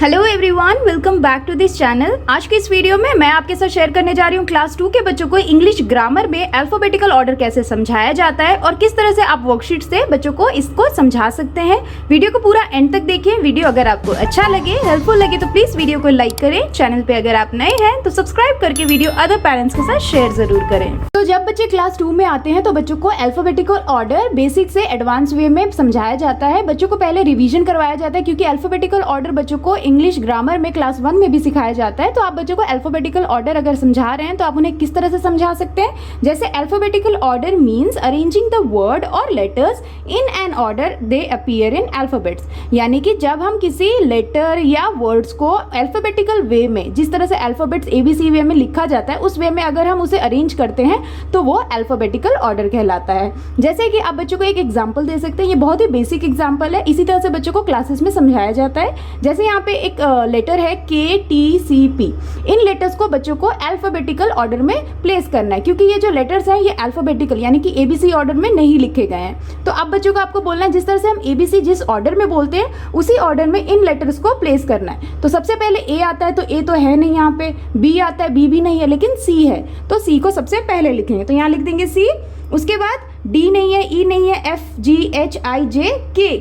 Hello everyone, welcome back to this channel. आज के इस वीडियो में मैं आपके साथ शेयर करने जा रही हूँ क्लास 2 के बच्चों को इंग्लिश ग्रामर में अल्फाबेटिकल ऑर्डर कैसे समझाया जाता है और किस तरह से आप वर्कशीट से बच्चों को इसको समझा सकते हैं। वीडियो को पूरा एंड तक देखें। वीडियो अगर आपको अच्छा लगे, हेल्पफुल लगे तो प्लीज वीडियो को लाइक करें। चैनल पे अगर आप नए हैं तो सब्सक्राइब करके वीडियो अदर पेरेंट्स के साथ शेयर जरूर करें। तो जब बच्चे क्लास 2 में आते हैं तो बच्चों को अल्फाबेटिकल ऑर्डर बेसिक से एडवांस वे में समझाया जाता है। बच्चों को पहले रिवीजन करवाया जाता है क्योंकि अल्फाबेटिकल ऑर्डर बच्चों को इंग्लिश ग्रामर में क्लास 1 में भी सिखाया जाता है। तो आप बच्चों को अल्फाबेटिकल ऑर्डर अगर समझा रहे हैं तो आप उन्हें किस तरह से समझा सकते हैं। जैसे alphabetical order means arranging the word और letters in an order they appear in alphabets, यानी कि जब हम किसी लेटर या वर्ड्स को अल्फाबेटिकल वे में, जिस तरह से अल्फाबेट्स एबीसी वे में लिखा जाता है उस वे में अगर हम उसे अरेंज करते हैं तो वो अल्फाबेटिकल ऑर्डर कहलाता है। जैसे कि आप बच्चों को एक एग्जाम्पल दे सकते हैं। ये बहुत ही बेसिक एग्जाम्पल है, इसी तरह से बच्चों को क्लासेस में समझाया जाता है। जैसे यहाँ पे एक लेटर है KTCP। इन लेटर्स को बच्चों को अल्फाबेटिकल ऑर्डर में प्लेस करना है क्योंकि ये जो लेटर्स हैं ये अल्फाबेटिकल यानी कि ABC ऑर्डर में नहीं लिखे गए हैं। तो अब बच्चों को आपको बोलना है जिस तरह से हम ABC जिस ऑर्डर में बोलते हैं उसी ऑर्डर में इन लेटर्स को प्लेस करना है। तो सबसे पहले A आता है तो A तो है नहीं, यहाँ पे B आता है, B भी नहीं है, लेकिन C है तो C को सबसे पहले लिखेंगे। तो यहाँ लिख देंगे C। उसके बाद D नहीं है, E नहीं है, F G H I J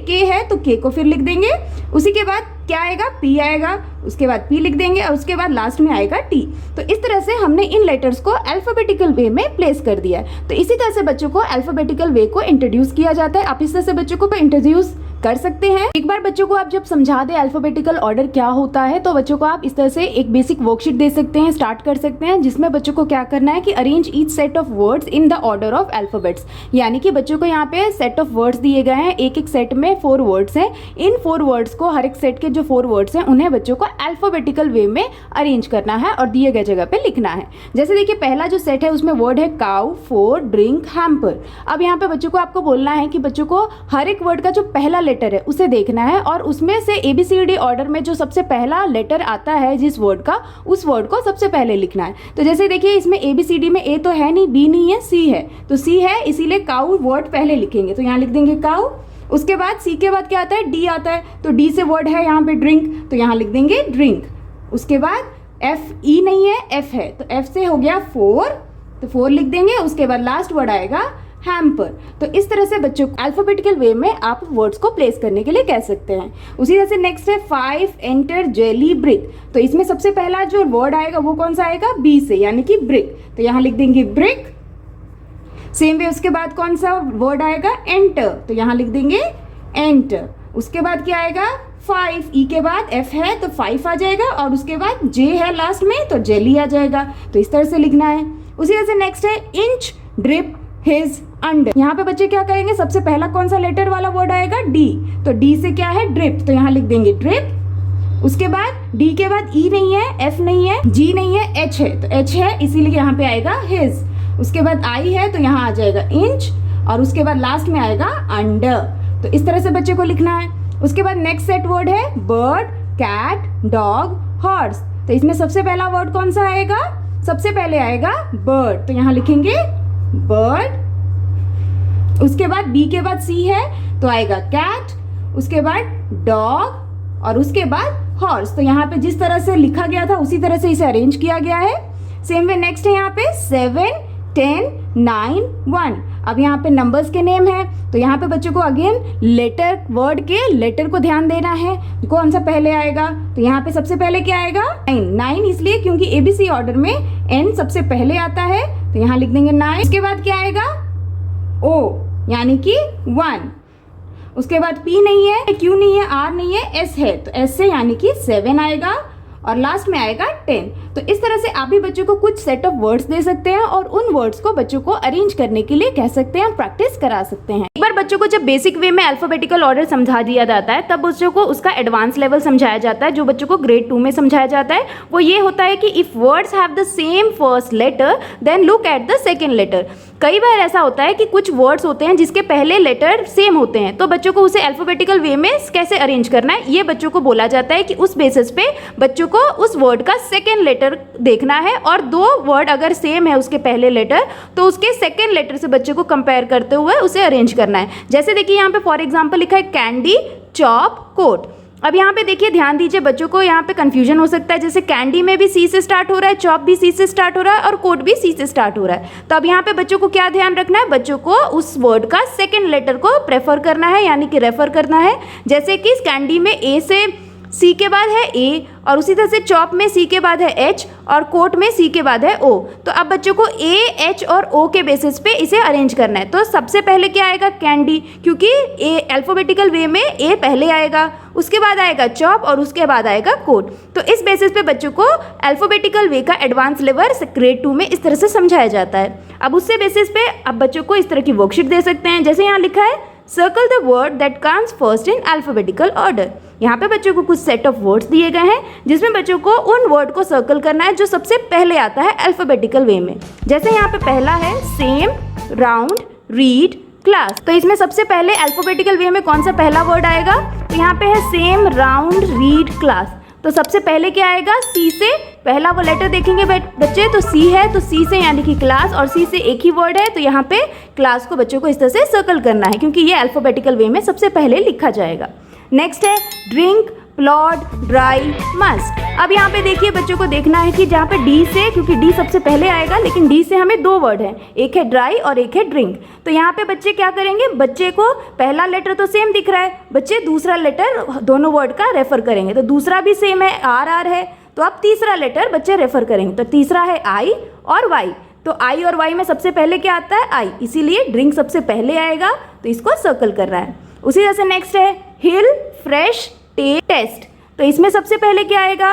K है तो K को फिर लिख देंगे। उसी के बाद क्या आएगा, P आएगा, उसके बाद P लिख देंगे और उसके बाद लास्ट में आएगा T। तो इस तरह से हमने इन लेटर्स को अल्फाबेटिकल वे में प्लेस कर दिया है। तो इसी तरह से बच्चों को अल्फाबेटिकल वे को इंट्रोड्यूस किया जाता है। आप इस तरह से बच्चों को इंट्रोड्यूस कर सकते हैं। एक बार बच्चों को आप जब समझा दें अल्फाबेटिकल ऑर्डर क्या होता है तो बच्चों को आप इस तरह से एक बेसिक वर्कशीट दे सकते हैं, स्टार्ट कर सकते हैं, जिसमें बच्चों को क्या करना है कि arrange each set of words in the order of alphabets, यानी कि बच्चों को यहाँ पे सेट ऑफ वर्ड्स दिए गए हैं। एक एक सेट में 4 वर्ड्स हैं। इन 4 वर्ड्स को, हर एक सेट के जो 4 वर्ड्स हैं उन्हें बच्चों को अल्फाबेटिकल वे में अरेंज करना है और दिए गए जगह पे लिखना है। जैसे देखिए पहला जो सेट है उसमें वर्ड है काउ, फोर, ड्रिंक, हैम्पर। अब यहाँ पे बच्चों को आपको बोलना है कि बच्चों को हर एक वर्ड का जो पहला लेटर है उसे देखना है और उसमें से ABCD ऑर्डर में जो सबसे पहला लेटर आता है जिस वर्ड का, उस वर्ड को सबसे पहले लिखना है। तो जैसे देखिए इसमें ABCD में A तो है नहीं, B नहीं है, C है। तो C है इसीलिए काउ वर्ड पहले लिखेंगे। तो यहाँ लिख देंगे काउ। उसके बाद C के बाद क्या आता है, D आता है। तो D से वर्ड है यहाँ पे ड्रिंक, तो यहाँ लिख देंगे ड्रिंक। उसके बाद F, E नहीं है, F है, तो F से हो गया 4, तो 4 लिख देंगे। उसके बाद लास्ट वर्ड आएगा हैम्पर। तो इस तरह से बच्चों को अल्फाबेटिकल वे में आप वर्ड्स को प्लेस करने के लिए कह सकते हैं। उसी तरह से नेक्स्ट है 5 एंटर जेली ब्रिक। तो इसमें सबसे पहला जो वर्ड आएगा वो कौन सा आएगा, B से, यानी कि ब्रिक। तो यहाँ लिख देंगे ब्रिक। सेम वे उसके बाद कौन सा वर्ड आएगा, एंटर। तो यहाँ लिख देंगे एंटर। उसके बाद क्या आएगा 5, E के बाद F है तो 5 आ जाएगा और उसके बाद J है लास्ट में तो जेली आ जाएगा। तो इस तरह से लिखना है। उसी तरह से नेक्स्ट है इंच, ड्रिप, हिज, अंडर। यहाँ पे बच्चे क्या करेंगे, सबसे पहला कौन सा लेटर वाला वर्ड आएगा, D। तो D से क्या है, ड्रिप। तो यहाँ लिख देंगे ड्रिप। उसके बाद D के बाद E नहीं है, F नहीं है, G नहीं है, H है। तो H है इसीलिए यहाँ पे आएगा हिज। उसके बाद I है तो यहाँ आ जाएगा इंच और उसके बाद लास्ट में आएगा अंडर। तो इस तरह से बच्चे को लिखना है। उसके बाद नेक्स्ट सेट वर्ड है बर्ड, कैट, डॉग, हॉर्स। तो इसमें सबसे पहला वर्ड कौन सा आएगा, सबसे पहले आएगा बर्ड। तो यहाँ लिखेंगे बर्ड। उसके बाद B के बाद C है तो आएगा कैट। उसके बाद डॉग और उसके बाद हॉर्स। तो यहाँ पे जिस तरह से लिखा गया था उसी तरह से इसे अरेंज किया गया है। सेम वे नेक्स्ट है यहाँ पे 7, 10, 9, 1। अब यहाँ पे नंबर्स के नेम है तो यहाँ पे बच्चों को अगेन लेटर, वर्ड के लेटर को ध्यान देना है, कौन सा पहले आएगा। तो यहाँ पे सबसे पहले क्या आएगा, 9 इसलिए क्योंकि ABC ऑर्डर में N सबसे पहले आता है तो यहाँ लिख देंगे 9। उसके बाद क्या आएगा O यानी कि 1। उसके बाद P नहीं है, Q नहीं है, R नहीं है, S है तो S से यानी कि 7 आएगा और लास्ट में आएगा 10। तो इस तरह से आप भी बच्चों को कुछ सेट ऑफ वर्ड्स दे सकते हैं और उन वर्ड्स को बच्चों को अरेंज करने के लिए कह सकते हैं, प्रैक्टिस करा सकते हैं। एक बार बच्चों को जब बेसिक वे में अल्फाबेटिकल ऑर्डर समझा दिया जाता है तब बच्चों को उसका एडवांस लेवल समझाया जाता है। जो बच्चों को ग्रेड 2 में समझाया जाता है वो ये होता है कि if words have the same first letter then look at the second letter. कई बार ऐसा होता है कि कुछ वर्ड्स होते हैं जिसके पहले लेटर सेम होते हैं तो बच्चों को उसे अल्फाबेटिकल वे में कैसे अरेंज करना है ये बच्चों को बोला जाता है कि उस बेसिस पे बच्चों को उस वर्ड का सेकेंड लेटर देखना है और 2 वर्ड अगर सेम है उसके पहले लेटर तो उसके सेकेंड लेटर से बच्चे को कंपेयर करते हुए उसे अरेंज करना है। जैसे देखिए यहाँ पे फॉर एग्जाम्पल लिखा है कैंडी, चॉप, कोट। अब यहाँ पे देखिए, ध्यान दीजिए, बच्चों को यहाँ पे कंफ्यूजन हो सकता है, जैसे कैंडी में भी सी से स्टार्ट हो रहा है, चॉप भी सी से स्टार्ट हो रहा है और कोट भी सी से स्टार्ट हो रहा है। तो अब यहाँ पे बच्चों को क्या ध्यान रखना है, बच्चों को उस वर्ड का सेकेंड लेटर को प्रेफर करना है, यानी कि रेफर करना है। जैसे कि कैंडी में ए से सी के बाद है ए, और उसी तरह से चॉप में सी के बाद है एच, और कोट में सी के बाद है ओ। तो अब बच्चों को ए, एच और ओ के बेसिस पे इसे अरेंज करना है। तो सबसे पहले क्या आएगा, कैंडी, क्योंकि ए अल्फाबेटिकल वे में ए पहले आएगा, उसके बाद आएगा चॉप और उसके बाद आएगा कोट। तो इस बेसिस पे बच्चों को अल्फाबेटिकल वे का एडवांस लेवल ग्रेड 2 में इस तरह से समझाया जाता है। अब उससे बेसिस पे अब बच्चों को इस तरह की वर्कशीट दे सकते हैं, जैसे यहाँ लिखा है circle the word that comes first in alphabetical order. यहाँ पे बच्चों को कुछ सेट ऑफ वर्ड्स दिए गए हैं, जिसमें बच्चों को उन वर्ड को सर्कल करना है जो सबसे पहले आता है अल्फाबेटिकल वे में। जैसे यहाँ पे पहला है सेम, राउंड, रीड, क्लास। तो इसमें सबसे पहले अल्फाबेटिकल वे में कौन सा पहला वर्ड आएगा, तो यहाँ पे है सेम, राउंड, रीड, क्लास। तो सबसे पहले क्या आएगा, सी से पहला वो लेटर देखेंगे बच्चे, तो सी है, तो सी से यानी कि क्लास, और सी से एक ही वर्ड है, तो यहाँ पे क्लास को बच्चों को इस तरह से सर्कल करना है, क्योंकि ये अल्फाबेटिकल वे में सबसे पहले लिखा जाएगा। नेक्स्ट है ड्रिंक, प्लॉट, ड्राई, मस्ट। अब यहाँ पे देखिए, बच्चों को देखना है कि जहाँ पे डी से, क्योंकि डी सबसे पहले आएगा, लेकिन डी से हमें दो वर्ड हैं, एक है ड्राई और एक है ड्रिंक। तो यहाँ पे बच्चे क्या करेंगे, बच्चे को पहला लेटर तो सेम दिख रहा है, बच्चे दूसरा लेटर दोनों वर्ड का रेफर करेंगे, तो दूसरा भी सेम है, आर है, तो अब तीसरा लेटर बच्चे रेफर करेंगे। तो तीसरा है आई और वाई। तो आई और वाई में सबसे पहले क्या आता है, आई, इसीलिए ड्रिंक सबसे पहले आएगा, तो इसको सर्कल कर रहा है। उसी तरह से नेक्स्ट है हिल, फ्रेश, टेस्ट। तो इसमें सबसे पहले क्या आएगा,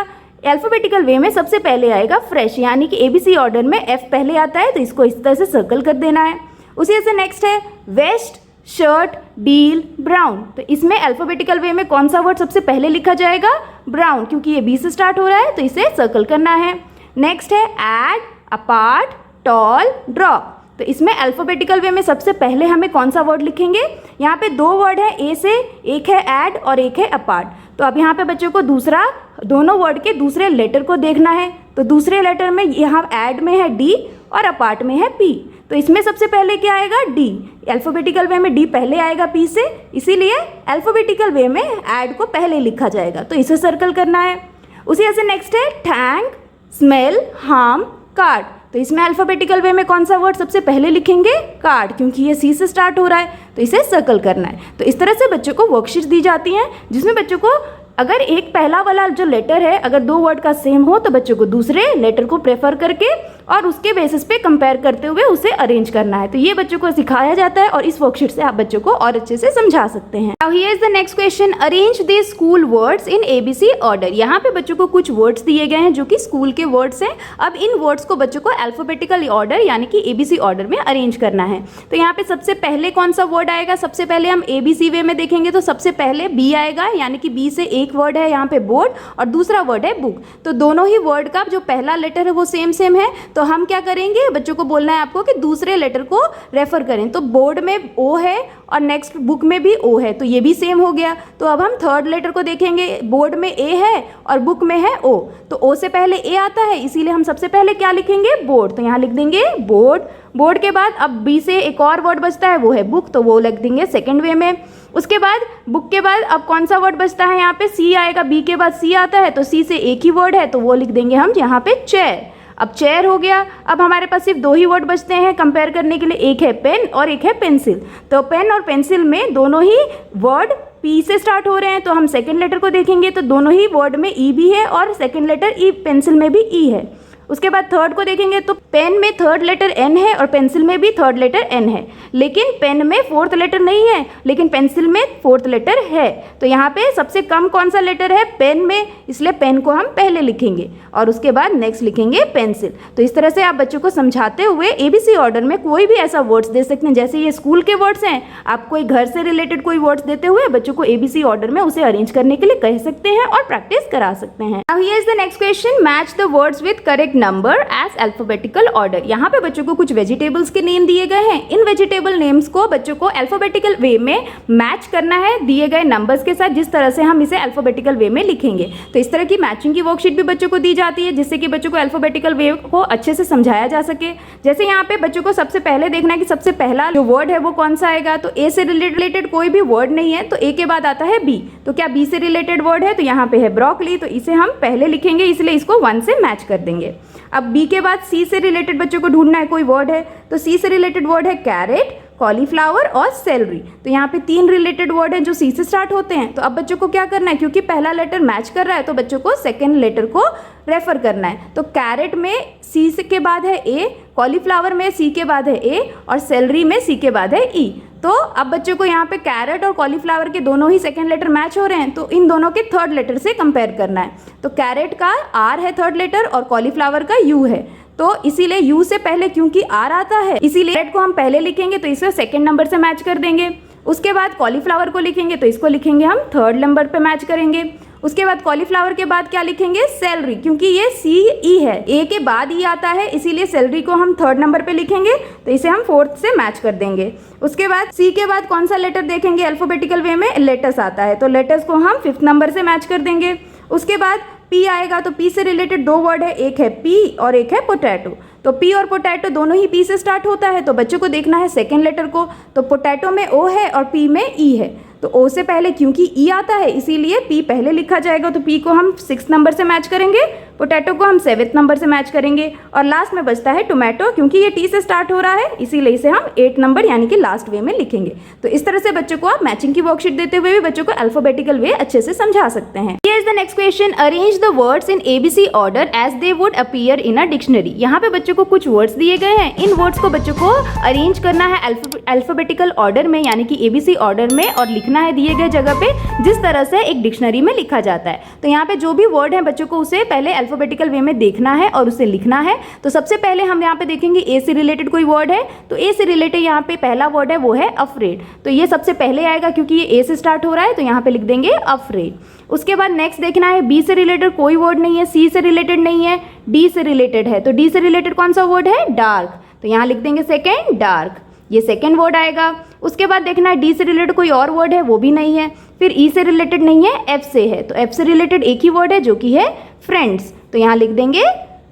अल्फाबेटिकल वे में सबसे पहले आएगा फ्रेश, यानी कि एबीसी ऑर्डर में एफ पहले आता है, तो इसको इस तरह से सर्कल कर देना है। उसी तरह से नेक्स्ट है वेस्ट, शर्ट, डील, ब्राउन। तो इसमें अल्फाबेटिकल वे में कौन सा वर्ड सबसे पहले लिखा जाएगा, ब्राउन, क्योंकि ये बी से स्टार्ट हो रहा है, तो इसे सर्कल करना है। नेक्स्ट है एड, अपार्ट, टॉल, ड्रॉप। तो इसमें अल्फाबेटिकल वे में सबसे पहले हमें कौन सा वर्ड लिखेंगे, यहाँ पे दो वर्ड है ए से, एक है ऐड और एक है अपार्ट। तो अब यहाँ पे बच्चों को दूसरा, दोनों वर्ड के दूसरे लेटर को देखना है। तो दूसरे लेटर में यहाँ ऐड में है डी और अपार्ट में है पी। तो इसमें सबसे पहले क्या आएगा, डी। अल्फाबेटिकल वे में डी पहले आएगा पी से, इसीलिए अल्फाबेटिकल वे में ऐड को पहले लिखा जाएगा, तो इसे सर्कल करना है। उसी तरह से नेक्स्ट है थैंक, स्मेल, हार्म, कार्ड। तो इसमें अल्फाबेटिकल वे में कौन सा वर्ड सबसे पहले लिखेंगे, कार्ड, क्योंकि ये सी से स्टार्ट हो रहा है, तो इसे सर्कल करना है। तो इस तरह से बच्चों को वर्कशीट दी जाती हैं, जिसमें बच्चों को अगर एक पहला वाला जो लेटर है, अगर दो वर्ड का सेम हो, तो बच्चों को दूसरे लेटर को प्रेफर करके और उसके बेसिस पे कंपेयर करते हुए उसे अरेंज करना है। तो ये बच्चों को सिखाया जाता है, और इस वर्कशीट से आप बच्चों को और अच्छे से समझा सकते हैं। Now here is the next question, arrange the school words in ABC order. यहाँ पे बच्चों को कुछ वर्ड्स दिए गए हैं जो कि स्कूल के वर्ड्स हैं। अब इन वर्ड्स को बच्चों को अल्फाबेटिकल ऑर्डर यानी कि एबीसी ऑर्डर में अरेंज करना है। तो यहाँ पे सबसे पहले कौन सा वर्ड आएगा, सबसे पहले हम एबीसी वे में देखेंगे, तो सबसे पहले बी आएगा, यानी कि बी से एक वर्ड है यहाँ पे बोर्ड और दूसरा वर्ड है बुक। तो दोनों ही वर्ड का जो पहला लेटर है वो सेम सेम है, तो हम क्या करेंगे, बच्चों को बोलना है आपको कि दूसरे लेटर को रेफर करें। तो बोर्ड में ओ है और नेक्स्ट बुक में भी ओ है, तो ये भी सेम हो गया। तो अब हम थर्ड लेटर को देखेंगे, बोर्ड में ए है और बुक में है ओ, तो ओ से पहले ए आता है, इसीलिए हम सबसे पहले क्या लिखेंगे, बोर्ड। तो यहाँ लिख देंगे बोर्ड। बोर्ड के बाद अब बी से एक और वर्ड बचता है, वो है बुक, तो वो लिख देंगे सेकेंड वे में। उसके बाद बुक के बाद अब कौन सा वर्ड बचता है, यहाँ पे सी आएगा, बी के बाद सी आता है, तो सी से एक ही वर्ड है, तो वो लिख देंगे हम यहाँ पे चेयर। अब चेयर हो गया। अब हमारे पास सिर्फ दो ही वर्ड बचते हैं कंपेयर करने के लिए, एक है पेन और एक है पेंसिल। तो पेन और पेंसिल में दोनों ही वर्ड पी से स्टार्ट हो रहे हैं, तो हम सेकेंड लेटर को देखेंगे, तो दोनों ही वर्ड में ई भी है और सेकेंड लेटर ई, पेंसिल में भी ई है। उसके बाद थर्ड को देखेंगे, तो पेन में थर्ड लेटर एन है और पेंसिल में भी थर्ड लेटर एन है, लेकिन पेन में फोर्थ लेटर नहीं है, लेकिन पेंसिल में फोर्थ लेटर है। तो यहाँ पे सबसे कम कौन सा लेटर है, पेन में, इसलिए पेन को हम पहले लिखेंगे और उसके बाद नेक्स्ट लिखेंगे पेंसिल। तो इस तरह से आप बच्चों को समझाते हुए एबीसी ऑर्डर में कोई भी ऐसा वर्ड्स दे सकते हैं, जैसे ये स्कूल के वर्ड्स हैं, आप कोई घर से रिलेटेड कोई वर्ड्स देते हुए बच्चों को एबीसी ऑर्डर में उसे अरेंज करने के लिए कह सकते हैं और प्रैक्टिस करा सकते हैं। Now here is the next question, match the words with correct number as alphabetical order. यहाँ पे बच्चों को कुछ वेजिटेबल्स के नेम दिए गए हैं। इन वेजिटेबल नेम्स को बच्चों को अल्फाबेटिकल वे में मैच करना है दिए गए नंबर्स के साथ, जिस तरह से हम इसे अल्फाबेटिकल वे में लिखेंगे। तो इस तरह की मैचिंग की वर्कशीट भी बच्चों को दी जाती है, जिससे कि बच्चों को अल्फाबेटिकल वे को अच्छे से समझाया जा सके। जैसे यहाँ पे बच्चों को सबसे पहले देखना है कि सबसे पहला जो वर्ड है वो कौन सा आएगा। तो ए से रिलेटेड कोई भी वर्ड नहीं है, तो ए के बाद आता है बी। तो क्या बी से रिलेटेड वर्ड है? तो यहाँ पे है ब्रोकली, तो इसे हम पहले लिखेंगे, इसलिए इसको 1 से मैच कर देंगे। अब बी के बाद सी से रिलेटेड बच्चों को ढूंढना है कोई वर्ड है, तो सी से रिलेटेड वर्ड है कैरेट, कॉलीफ्लावर और सेलरी। तो यहाँ पे 3 रिलेटेड वर्ड हैं जो सी से स्टार्ट होते हैं। तो अब बच्चों को क्या करना है, क्योंकि पहला लेटर मैच कर रहा है तो बच्चों को सेकेंड लेटर को रेफर करना है। तो कैरेट में सी के बाद है ए, कॉलीफ्लावर में सी के बाद है ए और सेलरी में सी के बाद है ई। तो अब बच्चों को यहाँ पे कैरेट और कॉलीफ्लावर के दोनों ही सेकेंड लेटर मैच हो रहे हैं, तो इन दोनों के थर्ड लेटर से कंपेयर करना है। तो कैरेट का आर है थर्ड लेटर और कॉलीफ्लावर का यू है, तो इसीलिए यू से पहले क्योंकि आर आता है इसीलिए कैरेट को हम पहले लिखेंगे, तो इसे सेकेंड नंबर से मैच कर देंगे। उसके बाद कॉलीफ्लावर को लिखेंगे तो इसको लिखेंगे हम थर्ड नंबर पे मैच करेंगे। उसके बाद कॉलीफ्लावर के बाद क्या लिखेंगे? सेलरी, क्योंकि ये सी ई है, ए के बाद ई आता है, इसीलिए सेलरी को हम थर्ड नंबर पे लिखेंगे, तो इसे हम फोर्थ से मैच कर देंगे। उसके बाद सी के बाद कौन सा लेटर देखेंगे? अल्फाबेटिकल वे में लेटस आता है, तो लेटस को हम फिफ्थ नंबर से मैच कर देंगे। उसके बाद पी आएगा, तो पी से रिलेटेड 2 वर्ड है, एक है पी और एक है पोटैटो। तो पी और पोटैटो दोनों ही पी से स्टार्ट होता है, तो बच्चों को देखना है सेकेंड लेटर को। तो पोटैटो में ओ है और पी में ई है, तो ओ से पहले क्योंकि ई आता है इसीलिए पी पहले लिखा जाएगा, तो पी को हम 6 नंबर से मैच करेंगे, पोटैटो को हम 7th नंबर से मैच करेंगे और लास्ट में बचता है टोमेटो, क्योंकि ये टी से स्टार्ट हो रहा है इसीलिए इसे हम 8 नंबर यानी कि लास्ट वे में लिखेंगे। तो इस तरह से बच्चों को आप मैचिंग की वर्कशीट देते हुए भी बच्चों को अल्फाबेटिकल वे अच्छे से समझा सकते हैं। Here is the next question, arrange the words in ABC order as they would appear in a dictionary. यहाँ पे बच्चों को कुछ वर्ड्स दिए गए हैं, इन वर्ड्स को बच्चों को अरेंज करना है अल्फाबेटिकल ऑर्डर में यानी कि एबीसी ऑर्डर में और लिखना है दिए गए जगह पे जिस तरह से एक डिक्शनरी में लिखा जाता है। तो यहाँ पे जो भी वर्ड है बच्चों को उसे पहले अल्फाबेटिकल वे में देखना है और उसे लिखना है। तो सबसे पहले हम यहाँ पे देखेंगे ए से रिलेटेड कोई वर्ड है, तो ए से रिलेटेड यहाँ पे पहला वर्ड है वो है अफ्रेड, तो ये सबसे पहले आएगा क्योंकि ये ए से स्टार्ट हो रहा है, तो यहाँ पे लिख देंगे अफ्रेड। उसके बाद नेक्स्ट देखना है बी से रिलेटेड कोई वर्ड नहीं है, सी से रिलेटेड नहीं है, डी से रिलेटेड है, तो डी से रिलेटेड कौन सा वर्ड है? डार्क, तो यहाँ लिख देंगे सेकेंड डार्क, ये सेकेंड वर्ड आएगा। उसके बाद देखना है डी से रिलेटेड कोई और वर्ड है, वो भी नहीं है। फिर ई से रिलेटेड नहीं है, एफ से है, तो एफ से रिलेटेड एक ही वर्ड है जो कि है फ्रेंड्स, तो यहाँ लिख देंगे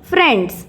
फ्रेंड्स।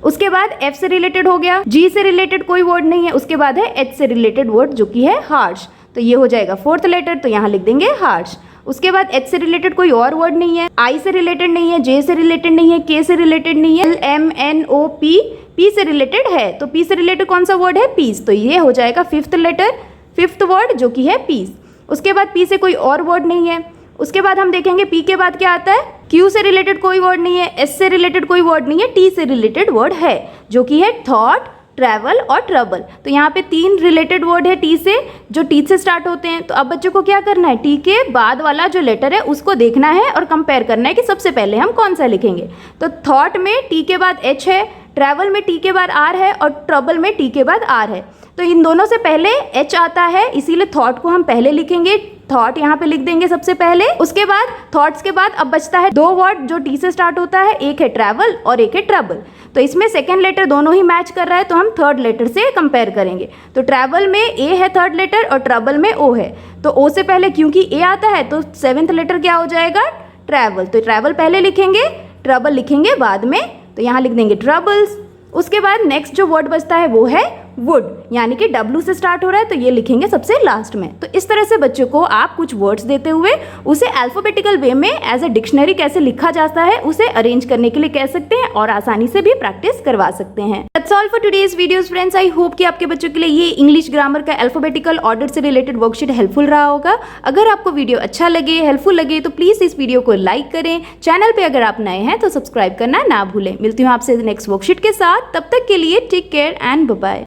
उसके बाद एफ से रिलेटेड हो गया, जी से रिलेटेड कोई वर्ड नहीं है, उसके बाद है एच से रिलेटेड वर्ड जो कि है हार्श, तो ये हो जाएगा फोर्थ लेटर, तो यहाँ लिख देंगे हार्श। उसके बाद एच से रिलेटेड कोई और वर्ड नहीं है, आई से रिलेटेड नहीं है, जे से रिलेटेड नहीं है, के से रिलेटेड नहीं है, L M N O P, P से रिलेटेड है, तो पी से रिलेटेड कौन सा वर्ड है? पीस, तो ये हो जाएगा फिफ्थ लेटर, फिफ्थ वर्ड जो कि है पीस। उसके बाद पी से कोई और वर्ड नहीं है। उसके बाद हम देखेंगे पी के बाद क्या आता है? क्यू से रिलेटेड कोई वर्ड नहीं है, एस से रिलेटेड कोई वर्ड नहीं है, टी से रिलेटेड वर्ड है जो कि है थॉट, ट्रैवल और ट्रबल। तो यहाँ पे 3 रिलेटेड वर्ड है टी से, जो टी से स्टार्ट होते हैं। तो अब बच्चों को क्या करना है? टी के बाद वाला जो लेटर है उसको देखना है और कंपेयर करना है कि सबसे पहले हम कौन सा लिखेंगे। तो थॉट में टी के बाद एच है, ट्रैवल में टी के बाद आर है और ट्रबल में टी के बाद आर है। तो इन दोनों से पहले एच आता है, इसीलिए थॉट को हम पहले लिखेंगे, थॉट यहाँ पे लिख देंगे सबसे पहले। उसके बाद थॉट्स के बाद अब बचता है 2 वर्ड जो टी से स्टार्ट होता है, एक है ट्रैवल और एक है ट्रबल। तो इसमें सेकेंड लेटर दोनों ही मैच कर रहा है, तो हम थर्ड लेटर से कंपेयर करेंगे। तो ट्रैवल में ए है थर्ड लेटर और ट्रबल में ओ है, तो ओ से पहले क्योंकि ए आता है तो 7th लेटर क्या हो जाएगा? ट्रैवल, तो ट्रैवल पहले लिखेंगे, ट्रबल लिखेंगे बाद में, तो यहाँ लिख देंगे ट्रबल्स। उसके बाद नेक्स्ट जो वर्ड बचता है वो है वुड, यानी कि W से स्टार्ट हो रहा है, तो ये लिखेंगे सबसे लास्ट में। तो इस तरह से बच्चों को आप कुछ वर्ड्स देते हुए उसे अल्फाबेटिकल वे में एज अ डिक्शनरी कैसे लिखा जाता है उसे अरेंज करने के लिए कह सकते हैं और आसानी से भी प्रैक्टिस करवा सकते हैं। That's all for today's videos friends. I hope कि आपके बच्चों के लिए ये इंग्लिश ग्रामर का अल्फाबेटिकल ऑर्डर से रिलेटेड वर्कशीट हेल्पफुल रहा होगा। अगर आपको वीडियो अच्छा लगे, हेल्पफुल लगे तो प्लीज इस वीडियो को लाइक करें। चैनल पे अगर आप नए हैं तो सब्सक्राइब करना ना भूलें। मिलती हूँ आपसे नेक्स्ट वर्कशीट के साथ, तब तक के लिए take care and bye bye.